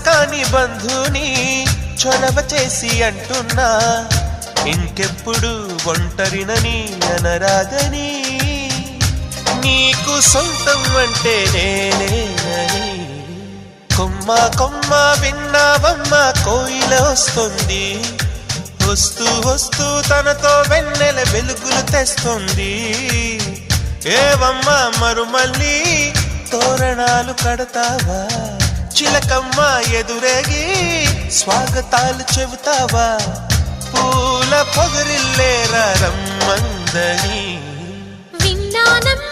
కాని బంధుని చొరవ చేసి అంటున్నా, ఇంకెప్పుడు ఒంటరినని అనరాగని, నీకు సొంతం అంటే నేనేనని. కొమ్మ కొమ్మ విన్నావమ్మ కోయిల వస్తుంది, వస్తూ వస్తూ తనతో వెన్నెల వెలుగులు తెస్తుంది. ఏవమ్మ మరుమల్లి తోరణాలు కడతావా, చిలకమ్మ ఎదురేగి స్వాగతాలు చెబుతావా, పూల పొగరిల్లేరా రమ్మందని. విన్నానమ్మ